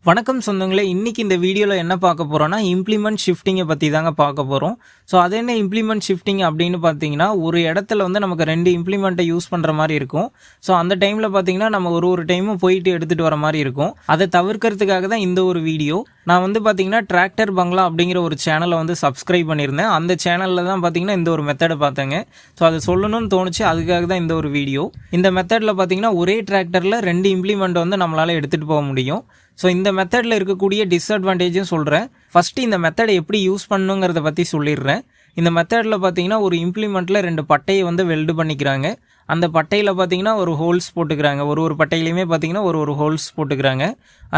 வணக்கம் சொந்தங்களே, இன்னைக்கு இந்த வீடியோவில் என்ன பார்க்க போகிறோன்னா இம்ப்ளிமெண்ட் ஷிஃப்டிங்கை பற்றி தாங்க பார்க்க போகிறோம். ஸோ அது என்ன இம்ப்ளிமெண்ட் ஷிஃப்டிங் அப்படின்னு பார்த்தீங்கன்னா, ஒரு இடத்துல வந்து நமக்கு 2 இம்ப்ளிமெண்ட்டை யூஸ் பண்ணுற மாதிரி இருக்கும். ஸோ அந்த டைமில் பார்த்தீங்கன்னா நம்ம ஒரு டைமும் போயிட்டு எடுத்துகிட்டு வர மாதிரி இருக்கும். அதை தவிர்க்கிறதுக்காக தான் இந்த ஒரு வீடியோ. நான் வந்து பார்த்தீங்கன்னா டிராக்டர் பங்களா அப்படிங்கிற ஒரு சேனலை வந்து சப்ஸ்கிரைப் பண்ணியிருந்தேன். அந்த சேனலில் தான் பார்த்தீங்கன்னா இந்த ஒரு மெத்தடை பார்த்தேங்க. ஸோ அதை சொல்லணும்னு தோணுச்சு, அதுக்காக தான் இந்த ஒரு வீடியோ. இந்த மெத்தடில் பார்த்தீங்கன்னா ஒரே டிராக்டரில் 2 இம்ப்ளிமெண்ட் வந்து நம்மளால் எடுத்துகிட்டு போக முடியும். ஸோ இந்த மெத்தடில் இருக்கக்கூடிய டிஸ்அட்வான்டேஜும் சொல்கிறேன். ஃபஸ்ட்டு இந்த மெத்தடை எப்படி யூஸ் பண்ணுங்கிறத பற்றி சொல்லிடுறேன். இந்த மெத்தடில் பார்த்தீங்கன்னா ஒரு இம்ப்ளிமெண்ட்டில் 2 பட்டையை வந்து வெல்டு பண்ணிக்கிறாங்க. அந்த பட்டையில் பார்த்தீங்கன்னா ஒரு ஹோல்ஸ் போட்டுக்கிறாங்க. ஒரு பட்டையிலையுமே பார்த்தீங்கன்னா ஒரு ஹோல்ஸ் போட்டுக்கிறாங்க.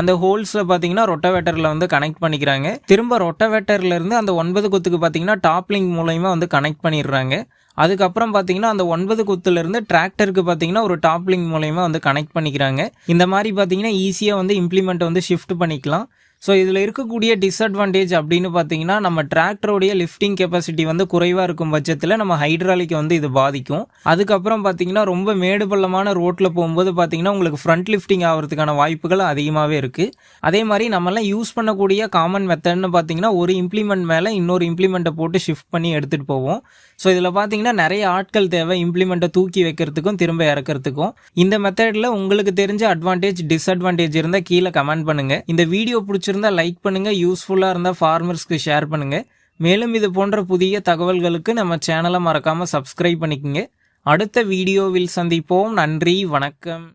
அந்த ஹோல்ஸில் பார்த்தீங்கன்னா ரொட்டவேட்டரில் வந்து கனெக்ட் பண்ணிக்கிறாங்க. திரும்ப ரொட்டவேட்டர்லேருந்து அந்த 9 கொத்துக்கு பார்த்தீங்கன்னா டாப்லிங் மூலயமா வந்து கனெக்ட் பண்ணிடுறாங்க. அதுக்கப்புறம் பார்த்தீங்கன்னா அந்த 9 கொத்துலேருந்து டிராக்டருக்கு பார்த்தீங்கன்னா ஒரு டாப்லிங் மூலயமா வந்து கனெக்ட் பண்ணிக்கிறாங்க. இந்த மாதிரி பார்த்தீங்கன்னா ஈஸியாக வந்து இம்ப்ளிமெண்ட் வந்து ஷிஃப்ட் பண்ணிக்கலாம். ஸோ இதில் இருக்கக்கூடிய டிஸ்அட்வான்டேஜ் அப்படின்னு பார்த்தீங்கன்னா, நம்ம டிராக்டருடைய லிஃப்டிங் கெப்பாசிட்டி வந்து குறைவாக இருக்கும் பட்சத்தில் நம்ம ஹைட்ராலிக்கை வந்து இது பாதிக்கும். அதுக்கப்புறம் பார்த்தீங்கன்னா ரொம்ப மேடு பள்ளமான ரோட்டில் போகும்போது பார்த்தீங்கன்னா உங்களுக்கு ஃப்ரண்ட் லிஃப்டிங் ஆகிறதுக்கான வாய்ப்புகள் அதிகமாகவே இருக்குது. அதே மாதிரி நம்மளாம் யூஸ் பண்ணக்கூடிய காமன் மெத்தட்னு பார்த்தீங்கன்னா ஒரு இம்ப்ளிமெண்ட் மேலே இன்னொரு இம்ப்ளிமெண்ட்டை போட்டு ஷிஃப்ட் பண்ணி எடுத்துகிட்டு போவோம். ஸோ இதில் பார்த்தீங்கன்னா நிறைய ஆட்கள் தேவை இம்ப்ளிமெண்ட்டை தூக்கி வைக்கிறதுக்கும் திரும்ப இறக்கிறதுக்கும். இந்த மெத்தடில் உங்களுக்கு தெரிஞ்ச அட்வான்டேஜ் டிஸ்அட்வான்டேஜ் இருந்தால் கீழே கமெண்ட் பண்ணுங்கள். இந்த வீடியோ பிடிச்சிருந்தா லைக் பண்ணுங்கள். யூஸ்ஃபுல்லாக இருந்தால் ஃபார்மர்ஸ்க்கு ஷேர் பண்ணுங்கள். மேலும் இது போன்ற புதிய தகவல்களுக்கு நம்ம சேனலை மறக்காமல் சப்ஸ்கிரைப் பண்ணிக்கோங்க. அடுத்த வீடியோவில் சந்திப்போம். நன்றி, வணக்கம்.